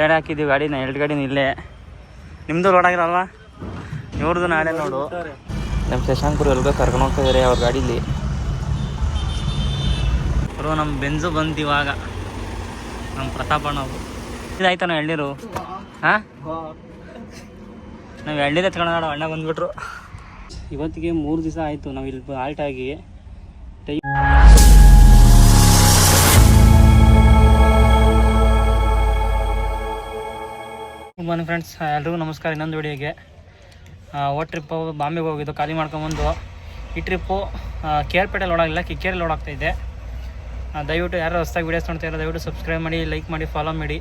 Side ಹಾಕಿದ್ದೀವಿ ಗಾಡಿನ, 2 ಗಾಡಿನ ಇಲ್ಲೇ. ನಿಮ್ಮದು ಲೋಡ್ ಆಗಿರಲ್ವಾ? ಇವ್ರದ್ದು ನಾಳೆ ನೋಡು. ನಮ್ಮ ಶಶಾಂಕರು ಎಲ್ಗೋ ಕರ್ಕೊಂಡು ಹೋಗ್ತಾ ಇದ್ದಾರೆ ಅವ್ರ ಗಾಡೀಲಿ. ಅವರು ನಮ್ಮ ಬೆಂಜು ಬಂತು ಇವಾಗ, ನಮ್ಮ ಪ್ರತಾಪಣ್ಣವರು. ಇದಾಯ್ತಾ ನಾವು ಎಳ್ನೀರು? ಹಾಂ, ನಾವು ಎಳ್ನೀರು ಎತ್ಕೊಂಡು ಅಣ್ಣ ಬಂದುಬಿಟ್ರು. ಇವತ್ತಿಗೆ 3 ದಿವಸ ಆಯಿತು ನಾವು ಇಲ್ಲಿ ಆಲ್ಟ್ ಆಗಿ. ಗುಡ್ ಮಾರ್ನಿಂಗ್ ಫ್ರೆಂಡ್ಸ್, ಎಲ್ರಿಗೂ ನಮಸ್ಕಾರ. ಇನ್ನೊಂದು ವಿಡಿಯೋಗೆ ಟ್ರಿಪ್ಪು ಬಾಂಬೆಗೆ ಹೋಗಿದ್ದು, ಖಾಲಿ ಮಾಡ್ಕೊಂಬಂದು. ಈ ಟ್ರಿಪ್ಪು KRಪೇಟೆ ಲೋಡ್ ಆಗಿಲ್ಲ, ಕಿಕ್ಕೇರಿ ಲೋಡ್ ಆಗ್ತಾಯಿದೆ. ದಯವಿಟ್ಟು ಯಾರು ಹೊಸದಾಗಿ ವೀಡಿಯೋಸ್ ನೋಡ್ತಾ ಇರೋ ದಯವಿಟ್ಟು ಸಬ್ಸ್ಕ್ರೈಬ್ ಮಾಡಿ, ಲೈಕ್ ಮಾಡಿ, ಫಾಲೋ ಮಾಡಿ.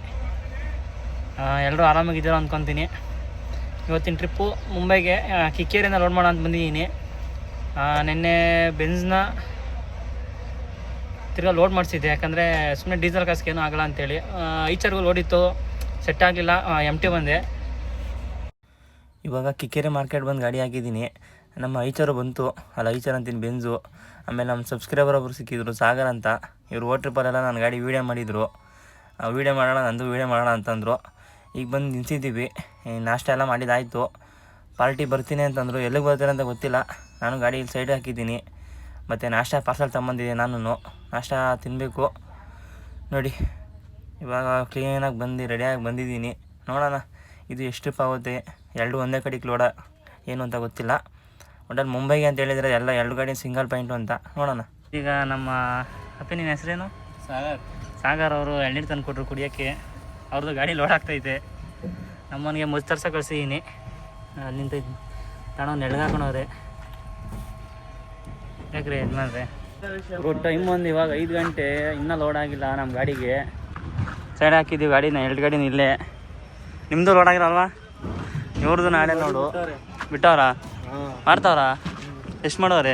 ಎಲ್ಲರೂ ಆರಾಮಾಗಿದ್ದೀರೋ ಅಂದ್ಕೊತೀನಿ. ಇವತ್ತಿನ ಟ್ರಿಪ್ಪು ಮುಂಬೈಗೆ ಕಿಕ್ಕೇರಿಯಿಂದ ಲೋಡ್ ಮಾಡೋ ಅಂತ ಬಂದಿದ್ದೀನಿ. ನಿನ್ನೆ ಬೆಂಜ್ನ ತಿರ್ಗಾ ಲೋಡ್ ಮಾಡಿಸಿದ್ದೆ, ಯಾಕಂದರೆ ಸುಮ್ಮನೆ ಡೀಸೆಲ್ ಕಾಸ್ಗೆ ಏನೂ ಆಗಲ್ಲ ಅಂತೇಳಿ. ಈಚರ್ಗೂ ಲೋಡ್ ಇತ್ತು, ಸೆಟ್ ಆಗಲಿಲ್ಲ, ಎಂಟಿ ಬಂದೆ. ಇವಾಗ ಕಿಕ್ಕೇರಿ ಮಾರ್ಕೆಟ್ ಬಂದು ಗಾಡಿ ಹಾಕಿದ್ದೀನಿ. ನಮ್ಮ ಐಚರು ಬಂತು, ಅಲ್ಲ ಐಚರ್ ಅಂತೀನಿ, ಬೆಂಜು. ಆಮೇಲೆ ನಮ್ಮ ಸಬ್ಸ್ಕ್ರೈಬರ್ ಒಬ್ಬರು ಸಿಕ್ಕಿದ್ರು, ಸಾಗರ್ ಅಂತ. ಇವರು ಟ್ರಿಪ್ಪಲ್ಲೆಲ್ಲ ನನ್ನ ಗಾಡಿ ವೀಡಿಯೋ ಮಾಡಿದರು. ವೀಡಿಯೋ ಮಾಡೋಣ, ನಂದು ವೀಡಿಯೋ ಮಾಡೋಣ ಅಂತಂದರು. ಈಗ ಬಂದು ನಿಂತಿದ್ದೀವಿ. ನಾಷ್ಟ ಎಲ್ಲ ಮಾಡಿದ್ದಾಯಿತು. ಪಾರ್ಟಿ ಬರ್ತೀನಿ ಅಂತಂದರು. ಎಲ್ಲಿಗೆ ಬರ್ತಾರೆ ಅಂತ ಗೊತ್ತಿಲ್ಲ. ನಾನು ಗಾಡಿ ಇಲ್ಲಿ ಸೈಡ್ ಹಾಕಿದ್ದೀನಿ. ಮತ್ತು ನಾಷ್ಟ ಪಾರ್ಸಲ್ ತೊಗೊಂಬಂದಿದ್ದೆ. ನಾನು ನಾಷ್ಟ ತಿನ್ನಬೇಕು ನೋಡಿ. ಇವಾಗ ಕ್ಲೀನಾಗಿ ಬಂದು ರೆಡಿಯಾಗಿ ಬಂದಿದ್ದೀನಿ. ನೋಡೋಣ ಇದು ಎಷ್ಟು ಟ್ರಿಪ್ ಆಗುತ್ತೆ. 2 ಒಂದೇ ಕಡೆಗೆ ಲೋಡ ಏನು ಅಂತ ಗೊತ್ತಿಲ್ಲ. ಒಟ್ಟಲ್ಲಿ ಮುಂಬೈಗೆ ಅಂತ ಹೇಳಿದರೆ ಎಲ್ಲ 2 ಗಾಡಿ ಸಿಂಗಲ್ ಪಾಯಿಂಟು ಅಂತ. ನೋಡೋಣ. ಈಗ ನಮ್ಮ ಅಪ್ಪಿ, ನಿನ್ನ ಹೆಸರೇನು? ಸಾಗರ್ ಅವರು ಎಳ್ನೀರು ತಂದು ಕೊಟ್ಟರು ಕುಡಿಯೋಕ್ಕೆ. ಅವ್ರದ್ದು ಗಾಡಿ ಲೋಡ್ ಆಗ್ತೈತೆ. ನಮ್ಮನಿಗೆ ಮುಚ್ಚರ್ಸ ಕಳಿಸಿದ್ದೀನಿ. ಅಲ್ಲಿಂದ ತಗೊಂಡು ನೆಳ್ಗಾಕೊಂಡವ್ರೆ. ಯಾಕ್ರಿ ಯಜಮಾನ್ರೆ? ಟೈಮ್ ಒಂದು ಇವಾಗ 5 ಗಂಟೆ, ಇನ್ನೂ ಲೋಡ್ ಆಗಿಲ್ಲ ನಮ್ಮ ಗಾಡಿಗೆ. ಸೈಡ್ ಹಾಕಿದ್ದೀವಿ ಗಾಡಿನ, 2 ಗಾಡಿನ ಇಲ್ಲೇ. ನಿಮ್ಮದು ಲೋಡ್ ಆಗಿರಲ್ವಾ? ಇವ್ರದ್ದು ನಾಳೆ ನೋಡು. ಬಿಟ್ಟವ್ರ ಮಾಡ್ತಾವ್ರ? ಎಷ್ಟು ಮಾಡೋರೆ?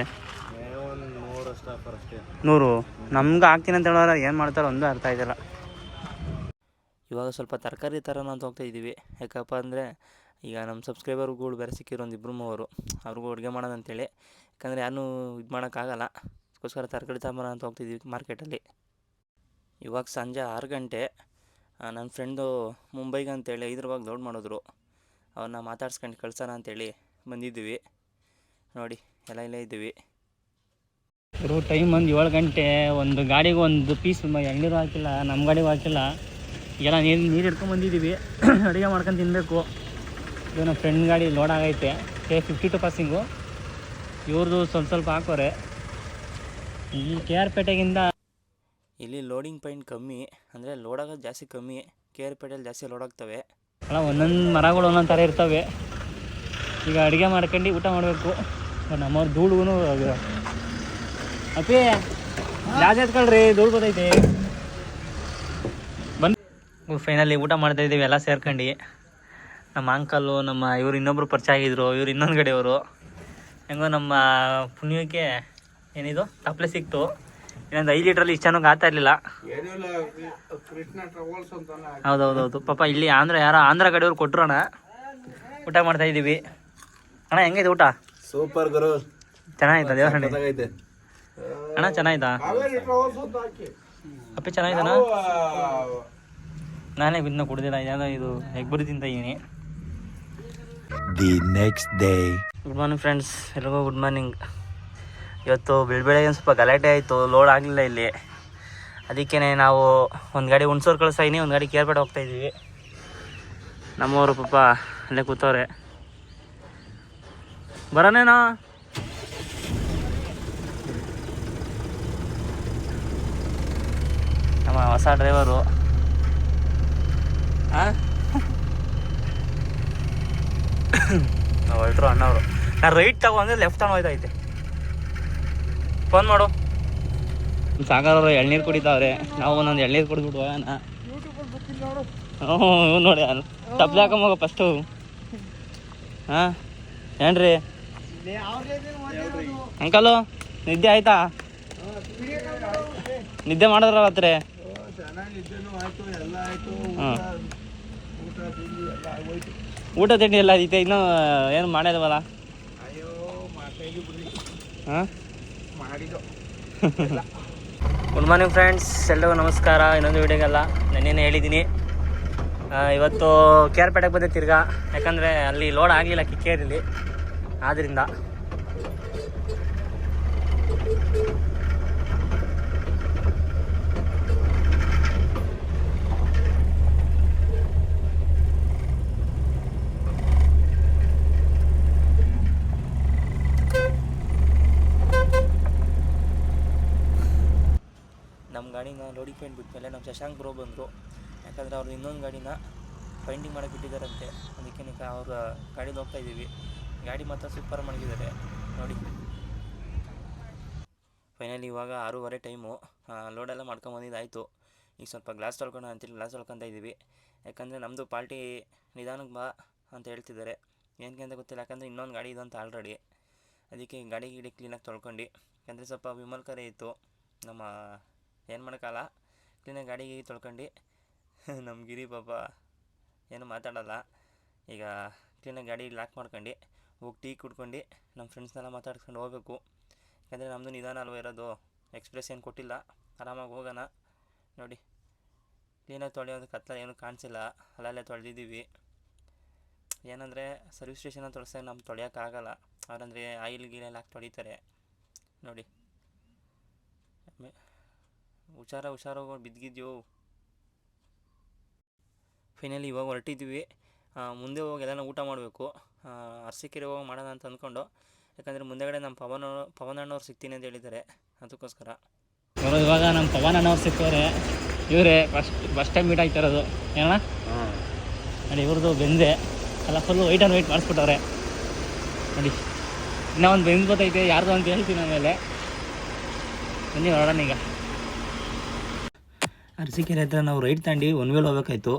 100. ನಮ್ಗೆ ಆಗ್ತೀನಿ ಅಂತ ಹೇಳೋರ, ಏನು ಮಾಡ್ತಾರೋ ಒಂದು ಅರ್ಥ ಆಯ್ತಿಲ್ಲ. ಇವಾಗ ಸ್ವಲ್ಪ ತರಕಾರಿ ಥರನ ಅಂತ ಹೋಗ್ತಾ ಇದ್ದೀವಿ. ಯಾಕಪ್ಪ ಅಂದರೆ ಈಗ ನಮ್ಮ ಸಬ್ಸ್ಕ್ರೈಬರ್ಗಳು ಬೇರೆ ಸಿಕ್ಕಿರೋ 2-3 ಅವ್ರಿಗೂ ಅಡುಗೆ ಮಾಡೋದಂತೇಳಿ. ಯಾಕಂದರೆ ಯಾರೂ ಇದು ಮಾಡೋಕ್ಕಾಗಲ್ಲ, ಅದಕ್ಕೋಸ್ಕರ ತರಕಾರಿ ತಗೊಂಬರೋಣ ಅಂತ ಹೋಗ್ತಿದ್ದೀವಿ ಮಾರ್ಕೆಟಲ್ಲಿ. ಇವಾಗ ಸಂಜೆ 6 ಗಂಟೆ. ನನ್ನ ಫ್ರೆಂಡು ಮುಂಬೈಗೆ ಅಂತೇಳಿ 5 ರೂಪಾಯಿಗೆ ಲೋಡ್ ಮಾಡಿದ್ರು. ಅವ್ರನ್ನ ಮಾತಾಡ್ಸ್ಕೊಂಡು ಕಳ್ಸೋಣ ಅಂತೇಳಿ ಬಂದಿದ್ದೀವಿ. ನೋಡಿ ಎಲ್ಲ ಇಲ್ಲೇ ಇದ್ದೀವಿ. ಇರೋ ಟೈಮ್ ಒಂದು 7 ಗಂಟೆ. ಒಂದು ಗಾಡಿಗೆ ಒಂದು ಪೀಸ್ ಎಳ್ನೀರು ಹಾಕಿಲ್ಲ, ನಮ್ಮ ಗಾಡಿಗೂ ಹಾಕಿಲ್ಲ. ಎಲ್ಲ ನೀರು ಹಿಡ್ಕೊಂಬಂದಿದ್ದೀವಿ. ಅಡುಗೆ ಮಾಡ್ಕೊಂಡು ತಿನ್ನಬೇಕು. ಇದು ನಮ್ಮ ಫ್ರೆಂಡ್ ಗಾಡಿ ಲೋಡ್ ಆಗೈತೆ. 52 ಪಾಸಿಂಗು. ಇವ್ರದ್ದು ಸ್ವಲ್ಪ ಹಾಕೋರೆ. ಇಲ್ಲಿ KRಪೇಟೆಗಿಂದ ಇಲ್ಲಿ ಲೋಡಿಂಗ್ ಪಾಯಿಂಟ್ ಕಮ್ಮಿ, ಅಂದರೆ ಲೋಡ್ ಆಗೋದು ಜಾಸ್ತಿ ಕಮ್ಮಿ. KRಪೇಟೆಯಲ್ಲಿ ಜಾಸ್ತಿ ಲೋಡ್ ಆಗ್ತವೆ. ಅಲ್ಲ, ಒಂದೊಂದು ಮರಗಳು ಒಂದೊಂದು ಥರ ಇರ್ತವೆ. ಈಗ ಅಡುಗೆ ಮಾಡ್ಕೊಂಡು ಊಟ ಮಾಡಬೇಕು. ನಮ್ಮವ್ರ ಧೂಳುಗೂ ಅಪ್ಪಿ ಜಾಸ್ತಿ ಎತ್ಕೊಳ್ರಿ, ಧೂಳು ಬರ್ತೈತೆ. ಬಂದು ಫೈನಲಿ ಊಟ ಮಾಡ್ತಾಯಿದ್ದೀವಿ ಎಲ್ಲ ಸೇರ್ಕೊಂಡು. ನಮ್ಮ ಅಂಕಲ್ಲು, ಇವರು ಇನ್ನೊಬ್ರು ಪರಿಚಯ ಆಗಿದ್ರು. ಇವ್ರು ಇನ್ನೊಂದು ಕಡೆಯವರು. ಹೆಂಗೋ ನಮ್ಮ ಪುಣ್ಯಕ್ಕೆ ಏನಿದು ತಪ್ಪಲೆ ಸಿಕ್ತು. ಇನ್ನೊಂದು 5 ಲೀಟ್ರಲ್ಲಿ ಇಷ್ಟು ಚೆನ್ನಾಗಿ ಆಗ್ತಾ ಇರಲಿಲ್ಲ. ಹೌದೌದೌದು. ಪಾಪ ಇಲ್ಲಿ ಆಂಧ್ರ ಕಡೆಯವ್ರು ಕೊಟ್ಟರೋಣ. ಊಟ ಮಾಡ್ತಾ ಇದ್ದೀವಿ. ಅಣ್ಣ ಹೆಂಗೈತೆ ಊಟ? ಸೂಪರ್ ಗುರು, ಚೆನ್ನಾಗಿತ್ತ ದೇವರಣ್ಣ? ಅಣ್ಣ ಚೆನ್ನಾಯ್ತಾ? ಅಪ್ಪಿ ಚೆನ್ನಾಯ್ತಾನ? ನಾನೇ ಇನ್ನೂ ಕುಡ್ದಿಲ್ಲ. ಯಾವುದೋ ಇದು ಎಗ್ಬುರಿ ತಿಂತಿದ್ದೀನಿ. The next day. Good morning friends, ಎಲ್ರಿಗೂ ಗುಡ್ ಮಾರ್ನಿಂಗ್. ಇವತ್ತು ಬೆಳಗ್ಗೆ ಸ್ವಲ್ಪ ಗಲಾಟೆ ಆಯಿತು, ಲೋಡ್ ಆಗಲಿಲ್ಲ ಇಲ್ಲಿ. ಅದಕ್ಕೇ ನಾವು ಒಂದು ಗಾಡಿ ಹುಣಸೂರು ಕಳಿಸ್ತಾಯಿನಿ, ಒಂದು ಗಾಡಿ KRಪೇಟೆ ಹೋಗ್ತಾಯಿದ್ದೀವಿ. ನಮ್ಮವರು ಪಾಪ ಅಲ್ಲೇ ಕೂತವ್ರೆ. ಬರೋನೇನೋ? ನಮ್ಮ ಹೊಸ ಡ್ರೈವರು. ಹೊರಟ್ರು ಅಣ್ಣವರು. ನಾನು ರೈಟ್ ತಗೊಂಡ್ರೆ ಲೆಫ್ಟ್ ತಗೊಂಡು ಹೋಯ್ತೈತೆ. ಫೋನ್ ಮಾಡು. ಸಾಗರ್ ಅವರು ಎಳ್ನೀರು ಕುಡಿತಾವ್ರೆ. ನಾವು ಒಂದೊಂದು ಎಳ್ನೀರು ಕುಡಿದ್ಬಿಟ್ಟು ಹೋಗೋಣ. ಹ್ಞೂ ನೋಡಿ, ತಪ್ಪಲೆ ಹಾಕೊಂಬೋಗ ಫಸ್ಟು. ಹಾಂ ಏನ್ರಿ ಅಂಕಲು, ನಿದ್ದೆ ಆಯ್ತಾ? ನಿದ್ದೆ ಮಾಡಿದ್ರ ರಾತ್ರಿ? ಹಾಂ, ಊಟ ತಿಂಡಿ ಎಲ್ಲ ಐತೆ. ಇನ್ನೂ ಏನು ಮಾಡಿಲ್ವಲ್ಲ? ಹಾಂ, ಗುಡ್ ಮಾರ್ನಿಂಗ್ ಫ್ರೆಂಡ್ಸ್, ಎಲ್ರಿಗೂ ನಮಸ್ಕಾರ. ಇನ್ನೊಂದು ವಿಡಿಯೋಗೆಲ್ಲ ನಾನೇನು ಹೇಳಿದ್ದೀನಿ, ಇವತ್ತು ಕೇರ್ಪೇಟೆಗೆ ಬಂದೆ ತಿರ್ಗಾ, ಯಾಕಂದರೆ ಅಲ್ಲಿ ಲೋಡ್ ಆಗಲಿಲ್ಲ ಕಿಕ್ಕೇರಿಲಿ, ಆದ್ದರಿಂದ ನಮ್ಮ ಗಾಡಿನ ಲೋಡಿಂಗ್ ಪಾಯಿಂಟ್ ಬಿಟ್ಮೇಲೆ ನಮ್ಮ ಶಶಾಂಕ್ ಬ್ರೋ ಬಂದರು. ಯಾಕಂದರೆ ಅವ್ರು ಇನ್ನೊಂದು ಗಾಡಿನ ಪೈಂಟಿಂಗ್ ಮಾಡೋಕ್ಕೆ ಬಿಟ್ಟಿದ್ದಾರಂತೆ, ಅದಕ್ಕೆ ಅವ್ರ ಗಾಡಿದು ಹೋಗ್ತಾ ಇದ್ದೀವಿ. ಗಾಡಿ ಮಾತ್ರ ಸೂಪರ್ ಮಾಡಿದ್ದಾರೆ ನೋಡಿ. ಫೈನಲಿ ಇವಾಗ 6:30 ಟೈಮು. ಲೋಡೆಲ್ಲ ಮಾಡ್ಕೊಂಬಂದಿದ್ದಾಯಿತು. ಈಗ ಸ್ವಲ್ಪ ಗ್ಲಾಸ್ ತೊಳ್ಕೊಳ್ಳೋಣ ಅಂತೇಳಿ ಗ್ಲಾಸ್ ತೊಳ್ಕೊತಾ ಇದ್ದೀವಿ. ಯಾಕಂದರೆ ನಮ್ಮದು ಪಾರ್ಟಿ ನಿಧಾನಕ್ಕೆ ಬಾ ಅಂತ ಹೇಳ್ತಿದ್ದಾರೆ. ಏನಕ್ಕೆ ಅಂತ ಗೊತ್ತಿಲ್ಲ, ಯಾಕಂದರೆ ಇನ್ನೊಂದು ಗಾಡಿ ಇದಂತ ಆಲ್ರೆಡಿ. ಅದಕ್ಕೆ ಗಾಡಿ ಕ್ಲೀನಾಗಿ ತೊಳ್ಕೊಂಡು, ಯಾಕಂದರೆ ಸ್ವಲ್ಪ ವಿಮಲ್ ಕರೆ ಇತ್ತು, ನಮ್ಮ ಏನು ಮಾಡೋಕ್ಕಲ್ಲ, ಕ್ಲೀನಾಗಿ ಗಾಡಿ ತೊಳ್ಕೊಂಡು ನಮ್ಮ ಗಿರಿ ಪಾಪ ಏನು ಮಾತಾಡೋಲ್ಲ. ಈಗ ಕ್ಲೀನಾಗಿ ಗಾಡಿ ಲಾಕ್ ಮಾಡ್ಕೊಂಡು ಹೋಗಿ ಟೀ ಕುಡ್ಕೊಂಡು ನಮ್ಮ ಫ್ರೆಂಡ್ಸ್ನೆಲ್ಲ ಮಾತಾಡ್ಸ್ಕೊಂಡು ಹೋಗ್ಬೇಕು. ಯಾಕಂದರೆ ನಮ್ಮದು ನಿಧಾನ ಅಲ್ವ ಇರೋದು, ಎಕ್ಸ್ಪ್ರೆಸ್ ಏನು ಕೊಟ್ಟಿಲ್ಲ, ಆರಾಮಾಗಿ ಹೋಗೋಣ. ನೋಡಿ ಕ್ಲೀನಾಗಿ ತೊಳೆಯೋದು, ಕತ್ತಲ ಏನೂ ಕಾಣಿಸಿಲ್ಲ, ಅಲ್ಲಲ್ಲೇ ತೊಳೆದಿದ್ದೀವಿ. ಏನಂದರೆ ಸರ್ವಿಸ್ ಸ್ಟೇಷನಲ್ಲಿ ತೊಳೆಸ್ದಾಗ ನಮ್ಗೆ ತೊಳೆಯೋಕ್ಕಾಗಲ್ಲ, ಅವರಂದರೆ ಆಯಿಲ್ ಗೀಲೆಲ್ಲ ಹಾಕಿ ತೊಳಿತಾರೆ ನೋಡಿ. ಹುಷಾರಾಗಿ ಬಿದ್ದಿದ್ಯೋ. ಫೈನಲಿ ಇವಾಗ ಹೊರಟಿದ್ವಿ. ಮುಂದೆ ಹೋಗಿ ಎಲ್ಲನೂ ಊಟ ಮಾಡಬೇಕು. ಅರಸೀಕೆರೆ ಹೋಗಿ ಮಾಡೋಣ ಅಂತ ಅಂದ್ಕೊಂಡು, ಯಾಕಂದರೆ ಮುಂದೆಗಡೆ ನಮ್ಮ ಪವನ್ ಅಣ್ಣವ್ರು ಸಿಗ್ತೀನಿ ಅಂತ ಹೇಳಿದ್ದಾರೆ, ಅದಕ್ಕೋಸ್ಕರ. ಇವಾಗ ನಮ್ಮ ಪವನ್ ಅಣ್ಣವ್ರು ಸಿಕ್ಕವ್ರೆ. ಇವರೇ ಫಸ್ಟ್ ಟೈಮ್ ಮೀಟ್ ಆಗ್ತಿರೋದು ಏನಣ್ಣ. ನೋಡಿ ಇವ್ರದ್ದು ಬೆಂದೆ ಎಲ್ಲ ಫುಲ್ಲು ವೈಟ್ ಆ್ಯಂಡ್ ವೈಟ್ ಮಾಡಿಸ್ಬಿಟ್ಟವ್ರೆ ನೋಡಿ. ಇನ್ನೂ ಒಂದು ಬೆಂದು ಗೊತ್ತೈತೆ ಯಾರ್ದು ಅಂತ ಹೇಳ್ತೀನಿ ಆಮೇಲೆ. ಬನ್ನಿ ಹೊರಡೋಣ ಈಗ. ಅರಸೀಕೆರೆ ಹತ್ರ ನಾವು ರೈಟ್ ತಾಂಡಿ ಒನ್ ವೇಲ್ ಹೋಗ್ಬೇಕಾಯ್ತು,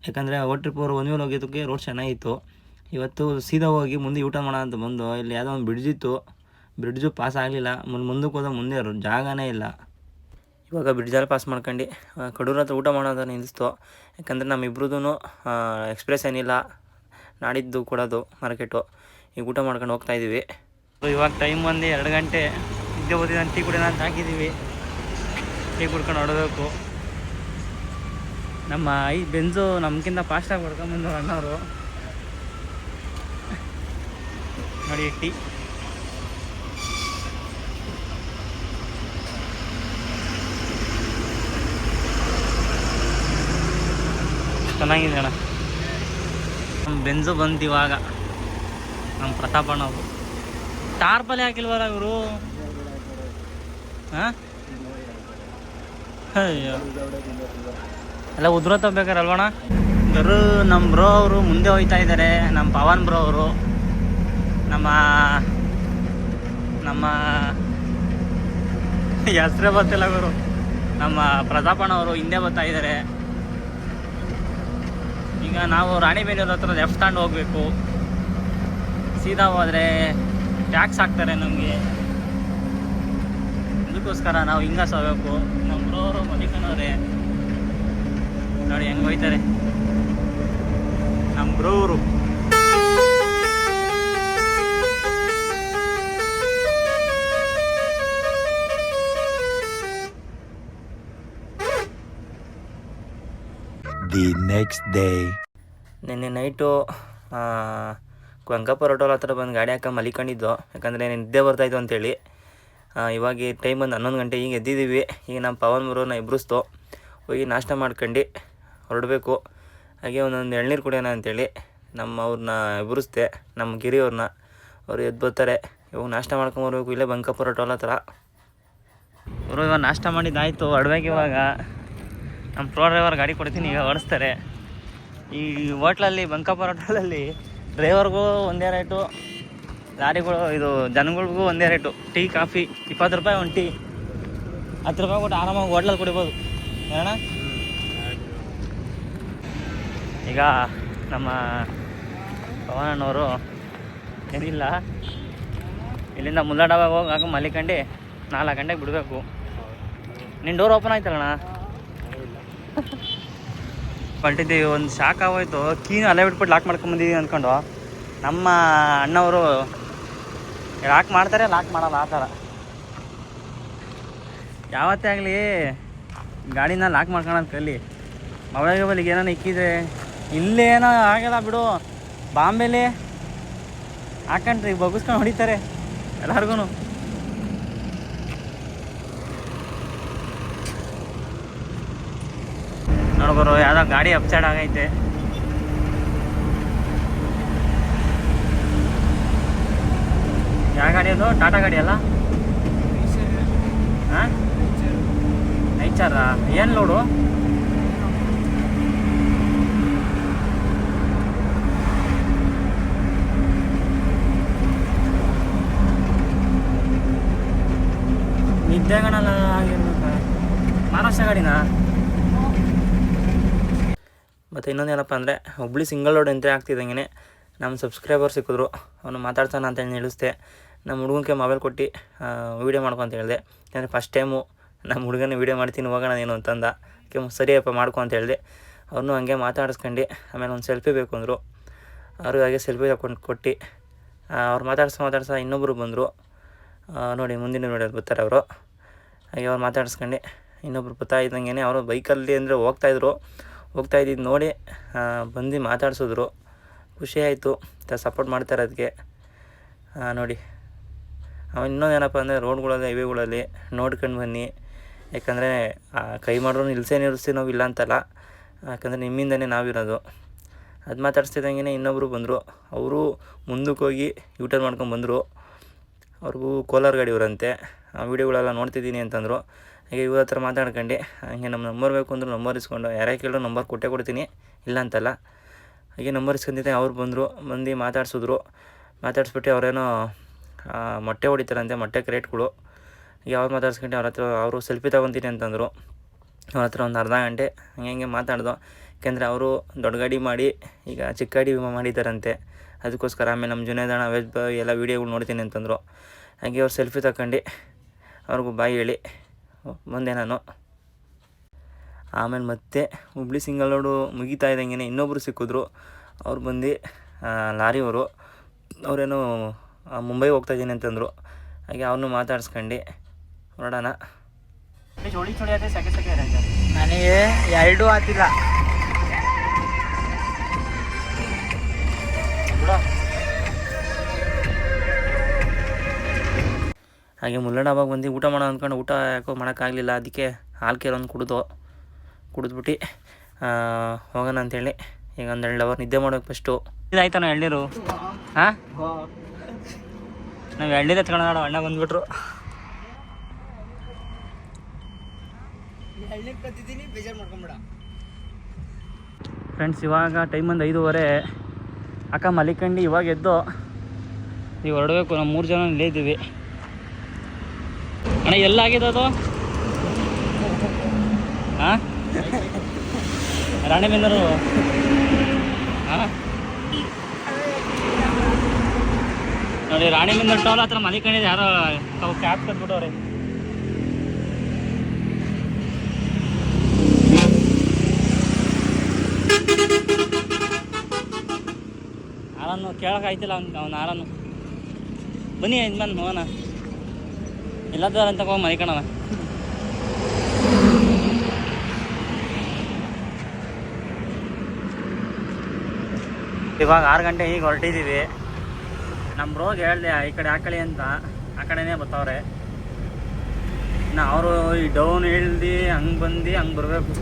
ಯಾಕಂದರೆ ಓಟ್ ಟ್ರಿಪ್ ಅವರು ಒನ್ ವೇಲ್ ಹೋಗಿದ್ದಕ್ಕೆ ರೋಡ್ ಚೆನ್ನಾಗಿತ್ತು. ಇವತ್ತು ಸೀದಾ ಹೋಗಿ ಮುಂದೆ ಊಟ ಮಾಡೋಣ ಅಂತ ಬಂದು, ಇಲ್ಲಿ ಯಾವುದೋ ಒಂದು ಬ್ರಿಡ್ಜ್ ಇತ್ತು, ಬ್ರಿಡ್ಜು ಪಾಸ್ ಆಗಲಿಲ್ಲ. ಮುಂದಕ್ಕೆ ಹೋದಾಗ ಮುಂದೆ ಜಾಗನೇ ಇಲ್ಲ. ಇವಾಗ ಬ್ರಿಡ್ಜಲ್ಲಿ ಪಾಸ್ ಮಾಡ್ಕೊಂಡು ಕಡೂರು ಹತ್ರ ಊಟ ಮಾಡೋದು ನಿಲ್ಲಿಸ್ತು. ಯಾಕಂದರೆ ನಮ್ಮಿಬ್ರದ್ದು ಎಕ್ಸ್ಪ್ರೆಸ್ ಏನಿಲ್ಲ, ನಾಡಿದ್ದು ಕೊಡೋದು ಮಾರ್ಕೆಟು. ಈಗ ಊಟ ಮಾಡ್ಕೊಂಡು ಹೋಗ್ತಾಯಿದ್ದೀವಿ. ಇವಾಗ ಟೈಮ್ ಬಂದು 2 ಗಂಟೆ. ನಿದ್ದೆ ಓದಿದ ಟೀ ಕುಡಿಯೋಣ ಅಂತ ಹಾಕಿದ್ದೀವಿ. ಟೀ ಕುಡ್ಕೊಂಡು ಹೊಡಬೇಕು. ನಮ್ಮ ಈ ಬೆಂಜು ನಮಗಿಂತ ಫಾಸ್ಟಾಗಿ ಹೊಡ್ಕೊಂಬಂದು ಅಣ್ಣವರು ನೋಡಿ. ಟೀ ಚೆನ್ನಾಗಿದೆ ಅಣ್ಣ. ನಮ್ಮ ಬೆಂಜು ಬಂತು ಇವಾಗ. ನಮ್ಮ ಪ್ರತಾಪಣ್ಣವರು ಟಾರ್ಪಲ್ಲಿ ಹಾಕಿಲ್ವಲ್ಲ ಇವರು. ಹಾಂ ಅಯ್ಯೋ ಎಲ್ಲ ಉದುರತ್ತಬೇಕಾರಲ್ವಣ. ನಮ್ಮ ಬ್ರೋ ಅವರು ಮುಂದೆ ಹೋಗ್ತಾ ಇದ್ದಾರೆ. ನಮ್ಮ ಪವನ್ ಬ್ರೋ ಅವರು, ನಮ್ಮ ಹೆಸ್ರೇ ಗೊತ್ತಿಲ್ಲ ಗುರು, ನಮ್ಮ ಪ್ರತಾಪಣ್ಣವರು ಹಿಂದೆ ಬರ್ತಾ ಇದ್ದಾರೆ. ಈಗ ನಾವು ರಾಣಿಬೆನ್ನೂರು ಹತ್ರ ಲೆಫ್ಟ್ ತಗೊಂಡು ಹೋಗಬೇಕು. ಸೀದಾ ಹೋದರೆ ಟ್ಯಾಕ್ಸ್ ಹಾಕ್ತಾರೆ ನಮಗೆ, ಅದಕ್ಕೋಸ್ಕರ ನಾವು ಹಿಂಗಾಸ್ ಹೋಗಬೇಕು. ನಮ್ಮ ಬ್ರೋ ಅವರು ಮಲಿಕನವ್ರೆ ನೋಡಿ ಹೆಂಗೆ ಹೋಯ್ತಾರೆ ನಮ್ಮ ಬ್ರೋ ಅವರು. The next day. ನಿನ್ನೆ ನೈಟು ವೆಂಕಪ್ಪ ರೋಟೋಲ್ ಹತ್ರ ಬಂದು ಗಾಡಿ ಹಾಕಿ ಮಲಿಕೊಂಡಿದ್ದು, ಯಾಕಂದರೆ ನಿದ್ದೆ ಬರ್ತಾಯಿತ್ತು ಅಂತೇಳಿ. ಇವಾಗ ಟೈಮ್ ಬಂದು 11 ಗಂಟೆ. ಈಗ ಎದ್ದಿದ್ದೀವಿ. ಈಗ ನಮ್ಮ ಪವನ್ ಬ್ರೋನ ಎಬ್ರಿಸ್ತು, ಹೋಗಿ ನಾಷ್ಟ ಮಾಡ್ಕೊಂಡು ಹೊರಡಬೇಕು. ಹಾಗೆ ಒಂದೊಂದು ಎಳ್ನೀರು ಕುಡಿಯೋಣ ಅಂತೇಳಿ ಅವ್ರನ್ನ ಎಬ್ರಿಸ್ದೆ, ನಮ್ಮ ಗಿರಿಯವ್ರನ್ನ. ಅವರು ಎದ್ದು ಬರ್ತಾರೆ. ಇವಾಗ ನಾಷ್ಟ ಮಾಡ್ಕೊಂಬರ್ಬೇಕು ಇಲ್ಲೇ ವೆಂಕಪ್ಪ ರೋಟೋಲ್ ಹತ್ರ. ಅವರು ಇವಾಗ ನಾಷ್ಟ ಮಾಡಿದ್ದಾಯಿತು, ಹೊರಡ್ಬೇಕು. ಇವಾಗ ನಮ್ಮ ಪ್ರೋ ಡ್ರೈವರ್ ಗಾಡಿ ಕೊಡ್ತೀನಿ, ಈಗ ಓಡಿಸ್ತಾರೆ. ಈ ಹೋಟ್ಲಲ್ಲಿ ವೆಂಕಪ್ಪ ಹೋಟೆಲಲ್ಲಿ ಡ್ರೈವರ್ಗೂ ಒಂದೇ ರೇಟು, ಲಾರಿಗಳು ಇದು ಜನಗಳಿಗೂ ಒಂದೇ ರೇಟು. ಟೀ ಕಾಫಿ 20 ರೂಪಾಯಿ ಒಂದು ಟೀ, 10 ರೂಪಾಯಿ ಕೊಟ್ಟು ಆರಾಮಾಗಿ ಹೋಟ್ಲಲ್ಲಿ ಕುಡಿಬೋದು ಅಣ್ಣ. ಈಗ ನಮ್ಮ ಪವನಣ್ಣವರು ಏನಿಲ್ಲ, ಇಲ್ಲಿಂದ ಮುಲ್ಲಾಡಾವಾಗ ಹೋಗಿ ಹಾಕಿ ಮಲಿಕಂಡು 4 ಗಂಟೆಗೆ ಬಿಡಬೇಕು. ನಿನ್ನ ಡೋರ್ ಓಪನ್ ಆಯ್ತಲ್ಲಣ್ಣ. ಹೊರಟಿದ್ದೀವಿ. ಒಂದು ಶಾಕ್ ಆಗೋಯ್ತು. ಕೀನು ಅಲ್ಲೇ ಬಿಟ್ಬಿಟ್ಟು ಲಾಕ್ ಮಾಡ್ಕೊಂಬಂದಿದ್ದೀವಿ ಅಂದ್ಕೊಂಡು ನಮ್ಮ ಅಣ್ಣವರು ಲಾಕ್ ಮಾಡ್ತಾರೆ, ಲಾಕ್ ಮಾಡಲ್ಲ, ಆ ಥರ. ಯಾವತ್ತೇ ಆಗಲಿ ಗಾಡಿನ ಲಾಕ್ ಮಾಡ್ಕೊಳೋದು ಕಲಿ. ಮೊಬೈಲಿಗೆ ಏನಾನ ಇಕ್ಕಿದ್ರೆ ಇಲ್ಲೇನೋ ಆಗಲ್ಲ ಬಿಡು. ಬಾಂಬೆಲಿ ಹಾಕಂಡ್ರಿ ಬಗ್ಗಿಸ್ಕೊಂಡು ಹೊಡಿತಾರೆ ಎಲ್ಲರಿಗೂ. ನೋಡ್ಬರು ಯಾವುದೋ ಗಾಡಿ ಅಪ್ಸೈಡ್ ಆಗೈತೆ. ಯಾವ ಗಾಡಿ ಅದು? ಟಾಟಾ ಗಾಡಿ ಅಲ್ಲ? ಹಾಂ, ಐಚಾರಾ? ಏನು ಲೋಡು? ನಿದ್ದೆಗಣಲ್ಲ ಆಗಿರ್ಬೇಕ. ಮಹಾರಾಷ್ಟ್ರ ಗಾಡಿನಾ? ಮತ್ತು ಇನ್ನೊಂದೇನಪ್ಪ ಅಂದರೆ, ಹುಬ್ಳಿ ಸಿಂಗಲ್ ರೋಡ್ ಎಂಟ್ರಿ ಆಗ್ತಿದ್ದಂಗೆ ನಮ್ಮ ಸಬ್ಸ್ಕ್ರೈಬರ್ ಸಿಕ್ಕಿದ್ರು. ಅವನು ಮಾತಾಡ್ತಾನೆ ಅಂತ ನಿಲ್ಲಿಸ್ದೆ. ನಮ್ಮ ಹುಡುಗನಿಗೆ ಮೊಬೈಲ್ ಕೊಟ್ಟು ವೀಡಿಯೋ ಮಾಡ್ಕೊ ಅಂತ ಹೇಳಿದೆ. ಯಾಕಂದರೆ ಫಸ್ಟ್ ಟೈಮು ನಮ್ಮ ಹುಡುಗನ ವೀಡಿಯೋ ಮಾಡ್ತೀನಿ ಹೋಗೋಣ ನೀನು ಅಂತಂದ. ಸರಿಯಪ್ಪ ಮಾಡ್ಕೊ ಅಂತ ಹೇಳಿದೆ. ಅವ್ರನ್ನೂ ಹಂಗೆ ಮಾತಾಡಿಸ್ಕೊಂಡು ಆಮೇಲೆ ಒಂದು ಸೆಲ್ಫಿ ಬೇಕು ಅಂದರು. ಅವ್ರಿಗೆ ಹಾಗೆ ಸೆಲ್ಫಿ ಕೊಟ್ಟು ಅವ್ರು ಮಾತಾಡ್ಸ ಇನ್ನೊಬ್ಬರು ಬಂದರು. ನೋಡಿ ಮುಂದಿನ ನೋಡೋದು ಬರ್ತಾರೆ ಅವರು. ಹಾಗೆ ಅವ್ರು ಮಾತಾಡಿಸ್ಕೊಂಡು ಇನ್ನೊಬ್ರು ಬರ್ತಾ ಇದ್ದಂಗೆ ಅವರು ಬೈಕಲ್ಲಿ ಅಂದರೆ ಹೋಗ್ತಾ ಇದ್ದಿದ್ದು ನೋಡಿ ಬಂದು ಮಾತಾಡ್ಸಿದ್ರು. ಖುಷಿ ಆಯಿತು. ಸಪೋರ್ಟ್ ಮಾಡ್ತಾರೆ ಅದಕ್ಕೆ. ನೋಡಿ ಆಮೇಲೆ ಇನ್ನೊಂದೇನಪ್ಪ ಅಂದರೆ ರೋಡ್ಗಳಲ್ಲಿ ಹೈವೇಗಳಲ್ಲಿ ನೋಡ್ಕೊಂಡು ಬನ್ನಿ. ಯಾಕಂದರೆ ಕೈ ಮಾಡಿದ್ರು ನಿಲ್ಲಿಸ್ತೀವಿ ನಾವು, ಇಲ್ಲ ಅಂತಲ್ಲ. ಯಾಕಂದರೆ ನಿಮ್ಮಿಂದನೇ ನಾವಿರೋದು. ಅದು ಮಾತಾಡ್ಸ್ತಿದ್ದಂಗೆ ಇನ್ನೊಬ್ಬರು ಬಂದರು. ಅವರು ಮುಂದಕ್ಕೆ ಹೋಗಿ ಯೂಟರ್ನ್ ಮಾಡ್ಕೊಂಡು ಬಂದರು. ಅವ್ರಿಗೂ ಕೋಲಾರ ಗಾಡಿ ಇವರಂತೆ. ಆ ವೀಡಿಯೋಗಳೆಲ್ಲ ನೋಡ್ತಿದ್ದೀನಿ ಅಂತಂದರು. ಹಾಗೆ ಇವ್ರ ಹತ್ರ ಮಾತಾಡ್ಕೊಂಡು ಹಾಗೆ ನಮ್ಮ ನಂಬರ್ ಬೇಕು ಅಂದರು. ನಂಬರ್ ಇಸ್ಕೊಂಡು ಯಾರೇ ಕೇಳೋ ನಂಬರ್ ಕೊಡ್ತೀನಿ, ಇಲ್ಲ ಅಂತಲ್ಲ. ಹಾಗೆ ನಂಬರ್ ಇಸ್ಕೊಂಡಿದ್ದೆ. ಅವ್ರು ಬಂದು ಮಾತಾಡಿಸ್ಬಿಟ್ಟು ಅವರೇನೋ ಮೊಟ್ಟೆ ಹೊಡಿತಾರಂತೆ, ಮೊಟ್ಟೆ ಕ್ರೇಟ್ಗಳು. ಈಗ ಅವ್ರು ಮಾತಾಡ್ಸ್ಕೊಂಡು ಅವರು ಸೆಲ್ಫಿ ತೊಗೊತೀನಿ ಅಂತಂದರು. ಅವ್ರ ಹತ್ರ ಒಂದು ಅರ್ಧ ಗಂಟೆ ಹಂಗೆ ಮಾತಾಡ್ದು. ಯಾಕೆಂದರೆ ಅವರು ದೊಡ್ಡ ಗಾಡಿ ಮಾಡಿ ಈಗ ಚಿಕ್ಕ ಗಾಡಿ ಮಾಡಿದ್ದಾರಂತೆ. ಅದಕ್ಕೋಸ್ಕರ ಆಮೇಲೆ ನಮ್ಮ ಜುನೇದಣ್ಣ ವೆಜ್ ಎಲ್ಲ ವೀಡಿಯೋಗಳು ನೋಡ್ತೀನಿ ಅಂತಂದರು. ಹಾಗೆ ಅವ್ರು ಸೆಲ್ಫಿ ತಗೊಂಡು ಅವ್ರಿಗೂ ಬಾಯಿ ಹೇಳಿ ಬಂದೆ ನಾನು. ಆಮೇಲೆ ಮತ್ತೆ ಹುಬ್ಳಿ ಸಿಂಗಲ್ ರೋಡು ಮುಗಿತಾ ಇದ್ದಂಗೆ ಇನ್ನೊಬ್ಬರು ಸಿಕ್ಕಿದ್ರು. ಅವ್ರು ಬಂದು ಲಾರಿಯವರು. ಅವರೇನೋ ಮುಂಬೈಗೆ ಹೋಗ್ತಾಯಿದ್ದೀನಿ ಅಂತಂದರು. ಹಾಗೆ ಅವ್ರನ್ನೂ ಮಾತಾಡ್ಸ್ಕೊಂಡು ನೋಡೋಣ. ಚೋಳಿ ಆಯ್ತು, ಸೆಕೆ ನನಗೆ ಎರಡೂ ಆತಿಲ್ಲ. ಹಾಗೆ ಮುಲ್ಲಡಾಬಾಗ ಬಂದು ಊಟ ಮಾಡೋಣ ಅಂದ್ಕೊಂಡು ಊಟ ಯಾಕೋ ಮಾಡೋಕ್ಕಾಗಲಿಲ್ಲ. ಅದಕ್ಕೆ ಹಾಲು ಕೇರ್ ಒಂದು ಕುಡಿದ್ಬಿಟ್ಟು ಹೋಗೋಣ ಅಂಥೇಳಿ ಈಗ ಒಂದು 2 ಅವರ್ ನಿದ್ದೆ ಮಾಡೋಕೆ ಫಸ್ಟು. ಇದಾಯ್ತಾ ನಾವು ಎಳ್ನೀರು? ಹಾಂ, ನಾವು ಎಳ್ನೀರು ಎತ್ಕೊಳ್ಳೋಣ. ಅಣ್ಣ ಬಂದುಬಿಟ್ರು. ಫ್ರೆಂಡ್ಸ್, ಇವಾಗ ಟೈಮ್ ಒಂದು 5:30. ಅಕ್ಕ ಮಲಿಕಂಡು ಇವಾಗ ಎದ್ದು ಈಗ ಹೊರಡಬೇಕು. ನಾವು 3 ಜನ ಇಲ್ಲೇ ಇದ್ದೀವಿ. ಅಣ್ಣ ಎಲ್ಲಾಗಿದೆ ಅದು? ಹಾಂ, ರಾಣಿಬೆನ್ನೂರು. ಹಾಂ ನೋಡಿ, ರಾಣಿಬೆನ್ನೂರು ಟೋಲ್ ಹತ್ರ ಮಲಿಕೊಂಡಿದೆ. ಯಾರೋ ಕ್ಯಾಬ್ ಕಟ್ಬಿಟ್ಟವ್ರೆ. ಆರನ್ನು ಕೇಳೋಕ್ಕಾಯ್ತಿಲ್ಲ ಅವ್ನು ಆರನ್ನು. ಬನ್ನಿ ಯಜಮಾನ್ ಹೋಗೋಣ. ಎಲ್ಲಾದ್ರೂ ಅಂತ ಹೋಗಿ ಮಲಿಕಣವ. ಇವಾಗ 6 ಗಂಟೆ ಈಗ ಹೊರಟಿದ್ದೀವಿ. ನಮ್ಮ ಬ್ರೋಗೆ ಹೇಳಿದೆ ಈ ಕಡೆ ಹಾಕಳಿ ಅಂತ, ಆ ಕಡೆನೇ ಬರ್ತಾವ್ರೆ. ಇನ್ನು ಅವರು ಈ ಡೌನ್ ಇಳ್ದು ಹಂಗೆ ಬರಬೇಕು.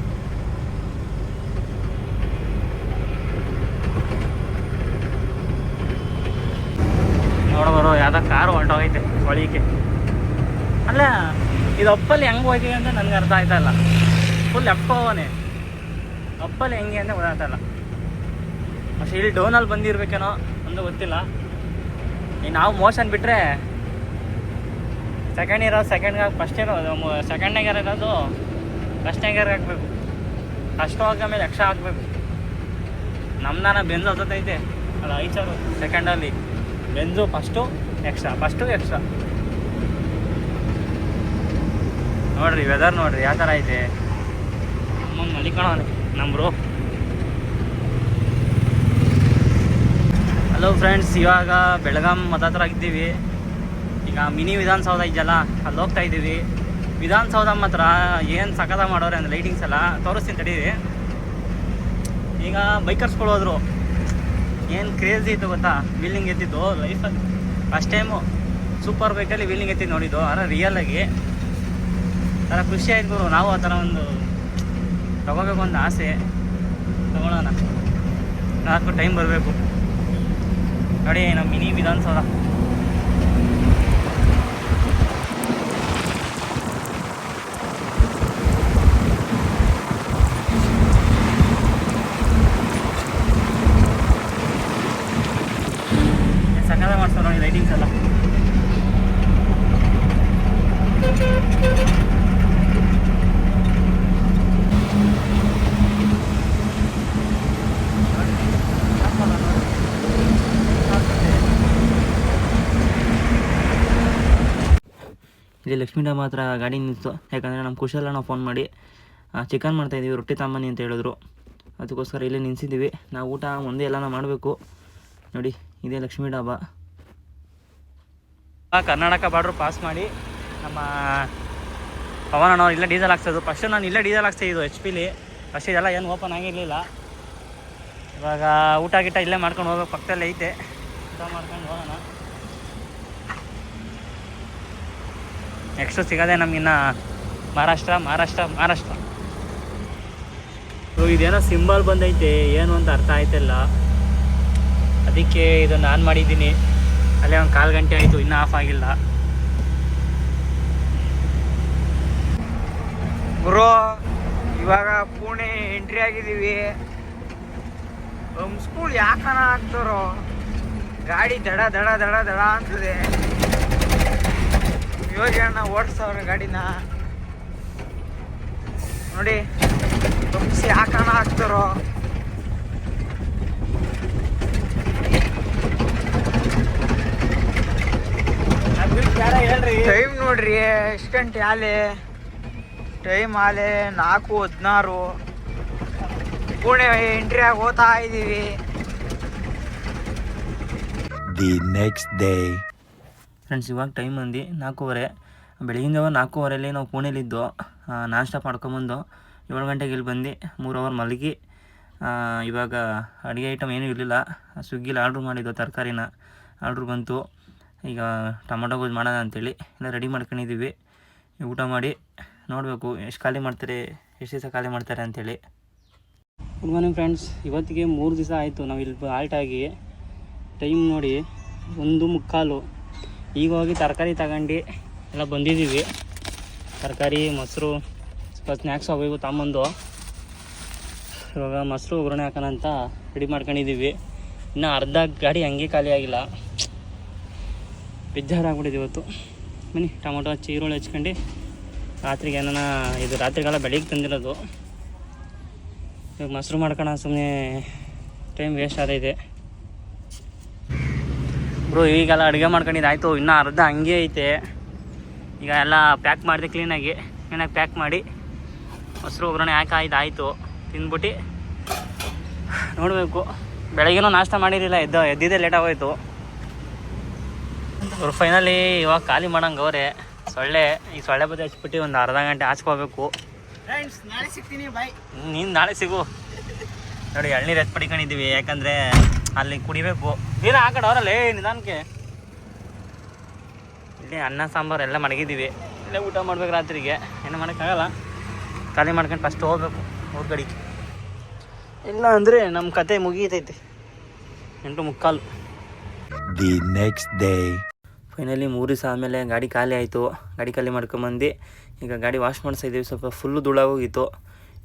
ನೋಡೋರು ಯಾವುದೋ ಕಾರು ಹೊರಟೋಗೈತೆ ಹೊಳಿಕೆ. ಅಲ್ಲ, ಇದು ಅಪ್ಪಲ್ಲಿ ಹೆಂಗೆ ಹೋಗ್ತೀವಿ ಅಂತ ನನಗೆ ಅರ್ಥ ಆಯ್ತಲ್ಲ. ಫುಲ್ ಎಪ್ಪವನೇ ಅಪ್ಪಲ್ಲಿ ಹೆಂಗೆ ಅಂತ ಗೊತ್ತಾಗ್ತಾಯಿಲ್ಲ. ಅಷ್ಟು ಇಲ್ಲಿ ಡೌನಲ್ಲಿ ಬಂದಿರ್ಬೇಕೇನೋ ಒಂದು ಗೊತ್ತಿಲ್ಲ. ಈಗ ನಾವು ಮೋಷನ್ ಬಿಟ್ಟರೆ ಸೆಕೆಂಡ್ನಾಗ ಇರೋದು ಫಸ್ಟ್ನಾಗ ಹಾಕಬೇಕು. ಅಷ್ಟು ಆಮೇಲೆ ಎಕ್ಸ್ಟ್ರಾ ಹಾಕಬೇಕು. ನಮ್ದಾನ ಬೆಂಜು ಹತ್ತೈತೆ ಅಲ್ಲ, ಐಚಾರು ಸೆಕೆಂಡಲ್ಲಿ ಬೆಂಜು ಫಸ್ಟು ಎಕ್ಸ್ಟ್ರಾ. ನೋಡ್ರಿ ವೆದರ್ ನೋಡ್ರಿ ಯಾವ ಥರ ಐತೆ. ಅಮ್ಮನ ಮಲಿಕಣವನೆ ನಮ್ಮ ಬ್ರೋ. ಹಲೋ ಫ್ರೆಂಡ್ಸ್, ಇವಾಗ ಬೆಳಗಾಂ ಹತ್ರ ಆಗಿದ್ದೀವಿ. ಈಗ ಮಿನಿ ವಿಧಾನಸೌಧ ಇದೆಯಲ್ಲ, ಅಲ್ಲಿ ಹೋಗ್ತಾ ಇದ್ದೀವಿ. ವಿಧಾನಸೌಧ ಮಾತ್ರ ಏನು ಸಖತ ಮಾಡೋರೆ ಅಂದರೆ ಲೈಟಿಂಗ್ಸ್ ಎಲ್ಲ ತೋರಿಸ್ತೀನಿ ತಡೀರಿ. ಈಗ ಬೈಕರ್ಸ್ಗಳು ಹೋದ್ರು, ಏನು ಕ್ರೇಜಿ ಇತ್ತು ಗೊತ್ತಾ ವೀಲಿಂಗ್ ಎತ್ತಿದ್ದು ಲೈಫಲ್ಲಿ ಫಸ್ಟ್ ಟೈಮು ಸೂಪರ್ ಬೈಕಲ್ಲಿ ವೀಲಿಂಗ್ ಎತ್ತಿದ್ದು ನೋಡಿದ್ದು. ಆದರೆ ರಿಯಲಾಗಿ ಥರ ಖುಷಿ ಆಯ್ತು ಗುರು. ನಾವು ಆ ಥರ ಒಂದು ತಗೋಬೇಕು ಒಂದು ಆಸೆ, ತಗೊಳ್ಳೋಣ. ನಾಲ್ಕು ಟೈಮ್ ಬರಬೇಕು ನೋಡಿ ನಮ್ಮ ಮಿನಿ ವಿಧಾನಸೌಧ. ಸಕ್ಕದ ಮಾಡ್ತಾರೆ ನೋಡಿ ಲೈಟಿಂಗ್ಸ್ ಎಲ್ಲ. ಇಲ್ಲಿ ಲಕ್ಷ್ಮೀ ಡಾಬಾ ಹತ್ರ ಗಾಡಿ ನಿಂತು. ಯಾಕಂದರೆ ನಮ್ಮ ಕುಶಲ ನಾವು ಫೋನ್ ಮಾಡಿ ಚಿಕನ್ ಮಾಡ್ತಾಯಿದ್ದೀವಿ, ರೊಟ್ಟಿ ತಾಂಬನ್ನಿ ಅಂತ ಹೇಳಿದ್ರು. ಅದಕ್ಕೋಸ್ಕರ ಇಲ್ಲೇ ನಿಲ್ಸಿದ್ದೀವಿ. ನಾವು ಊಟ ಮುಂದೆ ಎಲ್ಲನೂ ಮಾಡಬೇಕು. ನೋಡಿ ಇದೇ ಲಕ್ಷ್ಮೀ ಡಾಬಾ. ಕರ್ನಾಟಕ ಬಾರ್ಡ್ರು ಪಾಸ್ ಮಾಡಿ ನಮ್ಮ ಪವನಣ್ಣವ್ರು ಇಲ್ಲೇ ಡೀಸೆಲ್ ಹಾಕ್ಸೋದು. ಫಸ್ಟು ನಾನು ಇಲ್ಲೇ ಡೀಸೆಲ್ ಹಾಕ್ಸ್ತಿದ್ದು HP ಫಸ್ಟ್ ಇದೆಲ್ಲ ಏನು ಓಪನ್ ಆಗಿರಲಿಲ್ಲ. ಇವಾಗ ಊಟ ಗಿಟ್ಟ ಇಲ್ಲೇ ಮಾಡ್ಕೊಂಡು ಹೋಗ್ಬೇಕು, ಪಕ್ಕದಲ್ಲೇ ಐತೆ. ಊಟ ಮಾಡ್ಕೊಂಡು ಹೋಗೋಣ. ನೆಕ್ಸ್ಟು ಸಿಗೋದೆ ನಮಗಿನ್ನ ಮಹಾರಾಷ್ಟ್ರ. ಇದೇನೋ ಸಿಂಬಲ್ ಬಂದೈತೆ, ಏನು ಅಂತ ಅರ್ಥ ಆಯ್ತಿಲ್ಲ. ಅದಕ್ಕೆ ಇದನ್ನು ಆನ್ ಮಾಡಿದ್ದೀನಿ. ಅಲ್ಲೇ ಒಂದು 1/4 ಗಂಟೆ ಆಯಿತು, ಇನ್ನೂ ಆಫ್ ಆಗಿಲ್ಲ. ಬ್ರೋ ಇವಾಗ ಪುಣೆ ಎಂಟ್ರಿ ಆಗಿದ್ದೀವಿ. ಸ್ಕೂಲ್ ಯಾಕನ ಆಗ್ತಾರೋ, ಗಾಡಿ ದಡ ದಡ ದಡ ದಡ ಅಂತದೆ. ಯೋಜನ ಓಡಿಸ್ತವ್ರೆ ಗಾಡಿನ ನೋಡಿ. ಯಾಕನ ಆಗ್ತಾರೋ. ಟೈಮ್ ನೋಡ್ರಿ ಎಷ್ಟು ಗಂಟೆ ಟೈಮ್ 4:16. ಪುಣೆ ಎಂಟ್ರಿ ಆಗಿ ಹೋಗ್ತಾ ಇದ್ದೀವಿ. The next day. ಫ್ರೆಂಡ್ಸ್ ಇವಾಗ ಟೈಮ್ 4:15. ಬೆಳಗಿನ ಜಾವ 4:15 ನಾವು ಪುಣೆಲಿದ್ದು. ನಾಷ್ಟ ಮಾಡ್ಕೊಂಬಂದು 7 ಗಂಟೆಗೆ ಇಲ್ಲಿ ಬಂದು 3 ಅವರ್ ಮಲಗಿ. ಇವಾಗ ಅಡುಗೆ ಐಟಮ್ ಏನೂ ಇರಲಿಲ್ಲ. ಸ್ವಿಗ್ಗಿಲಿ ಆರ್ಡ್ರ್ ಮಾಡಿದ್ದು ತರಕಾರಿನ. ಆರ್ಡ್ರ್ ಬಂತು. ಈಗ ಟೊಮೊಟೊ ಗೊಜ್ಜು ಮಾಡೋಣ ಅಂಥೇಳಿ ಎಲ್ಲ ರೆಡಿ ಮಾಡ್ಕೊಂಡಿದ್ದೀವಿ. ಊಟ ಮಾಡಿ ನೋಡಬೇಕು ಎಷ್ಟು ದಿವಸ ಖಾಲಿ ಮಾಡ್ತಾರೆ ಅಂಥೇಳಿ. Good morning friends. ಇವತ್ತಿಗೆ 3 ದಿವಸ ಆಯಿತು ನಾವು ಇಲ್ಲಿ ಆಲ್ಟಾಗಿ. ಟೈಮ್ ನೋಡಿ 1:15. ಈಗ ಹೋಗಿ ತರಕಾರಿ ತಗೊಂಡು ಎಲ್ಲ ಬಂದಿದ್ದೀವಿ. ತರಕಾರಿ, ಮೊಸರು, ಸ್ವಲ್ಪ ಸ್ನ್ಯಾಕ್ಸ್ ಅವು ತಗೊಂಬಂದು ಇವಾಗ ಮೊಸರು ಒಗ್ಗರಣೆ ಹಾಕೋಣ ಅಂತ ರೆಡಿ ಮಾಡ್ಕೊಂಡಿದ್ದೀವಿ. ಇನ್ನು ಅರ್ಧ ಗಾಡಿ ಹಂಗೆ ಖಾಲಿ ಆಗಿಲ್ಲ. ಬೇಜಾರಾಗ್ಬಿಟ್ಟಿದೆ ಇವತ್ತು. ಬನ್ನಿ ಟೊಮೊಟೊ ಹಚ್ಚಿ ಈರುಳ್ಳಿ ಹಚ್ಕೊಂಡು ರಾತ್ರಿಗೆ ಏನಾನ ಇದು ರಾತ್ರಿಗೆಲ್ಲ ಬೆಳಿಗ್ಗೆ ತಂದಿರೋದು. ಇವಾಗ ಮೊಸರು ಮಾಡ್ಕೋಣ, ಸುಮ್ಮನೆ ಟೈಮ್ ವೇಸ್ಟ್ ಆಗೈತೆ. ಬ್ರೋ ಈಗೆಲ್ಲ ಅಡುಗೆ ಮಾಡ್ಕೊಂಡಿದ್ದಾಯ್ತು. ಇನ್ನೂ ಅರ್ಧ ಹಂಗೆ ಐತೆ. ಈಗ ಎಲ್ಲ ಪ್ಯಾಕ್ ಮಾಡಿದೆ ಕ್ಲೀನಾಗಿ ಪ್ಯಾಕ್ ಮಾಡಿ ಮೊಸರು ಒಗ್ಗರಣೆ ಹಾಕಾಯ್ತು. ತಿಂದ್ಬಿಟ್ಟು ನೋಡಬೇಕು. ಬೆಳಗ್ಗೆನೂ ನಾಷ್ಟ ಮಾಡಿರಲಿಲ್ಲ, ಎದ್ದಿದ್ದೇ ಲೇಟಾಗೋಯ್ತು. ಅವ್ರು ಫೈನಲಿ ಇವಾಗ ಖಾಲಿ ಮಾಡಂಗೆ ಅವರೇ. ಈ ಸೊಳ್ಳೆ ಬದಿ ಹಚ್ಬಿಟ್ಟು ಒಂದು ಅರ್ಧ ಗಂಟೆ ಹಾಚ್ಕೋಬೇಕು. ನಾಳೆ ಸಿಗ್ತೀನಿ, ಬಾಯ್. ನೀನು ನಾಳೆ ಸಿಗು. ನೋಡಿ ಎಳ್ನೀರು ಪಡ್ಕೊಂಡಿದ್ದೀವಿ, ಯಾಕಂದರೆ ಅಲ್ಲಿ ಕುಡಿಬೇಕು. ನೀರು ಆ ಕಡೆ ಅವರಲ್ಲೇ ನಿಧಾನಕ್ಕೆ. ಇಲ್ಲಿ ಅನ್ನ ಸಾಂಬಾರು ಎಲ್ಲ ಮಡಗಿದ್ದೀವಿ. ಇಲ್ಲೇ ಊಟ ಮಾಡ್ಬೇಕು ರಾತ್ರಿಗೆ. ಏನೂ ಮಾಡೋಕ್ಕಾಗಲ್ಲ. ಖಾಲಿ ಮಾಡ್ಕೊಂಡು ಫಸ್ಟ್ ಹೋಗ್ಬೇಕು ಊರ ಕಡೆಗೆ. ಇಲ್ಲ ಅಂದರೆ ನಮ್ಮ ಕತೆ ಮುಗೀತೈತೆ. 8:45. The next day. ಫೈನಲಿ 3 ದಿವಸ ಆದಮೇಲೆ ಗಾಡಿ ಖಾಲಿ ಆಯಿತು. ಗಾಡಿ ಖಾಲಿ ಮಾಡ್ಕೊಂಬಂದು ಈಗ ಗಾಡಿ ವಾಶ್ ಮಾಡಿಸಿದ್ದೀವಿ. ಸ್ವಲ್ಪ ಫುಲ್ಲು ಧೂಳಾಗೋಗಿತ್ತು.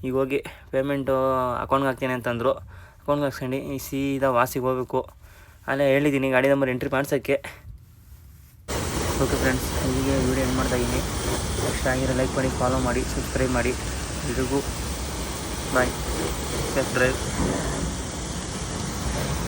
ಈಗ ಹೋಗಿ ಪೇಮೆಂಟು ಅಕೌಂಟ್ಗೆ ಹಾಕ್ತೀನಿ ಅಂತಂದರು. ಅಕೌಂಟ್ಗೆ ಹಾಕ್ಸ್ಕೊಂಡು ಈ ಸೀದಾ ವಾಸಿಗೆ ಹೋಗ್ಬೇಕು. ಅಲ್ಲೇ ಹೇಳಿದ್ದೀನಿ ಗಾಡಿ ನಂಬರ್ ಎಂಟ್ರಿ ಮಾಡ್ಸೋಕ್ಕೆ. ಓಕೆ ಫ್ರೆಂಡ್ಸ್, ಇಲ್ಲಿಗೆ ವೀಡಿಯೋ ಎಂಡ್ ಮಾಡ್ತಾಯಿದ್ದೀನಿ. ಇಷ್ಟ ಆಗಿರೋ ಲೈಕ್ ಮಾಡಿ, ಫಾಲೋ ಮಾಡಿ, ಸಬ್ಸ್ಕ್ರೈಬ್ ಮಾಡಿ. ಎಲ್ರಿಗೂ ಬಾಯ್. Safe drive.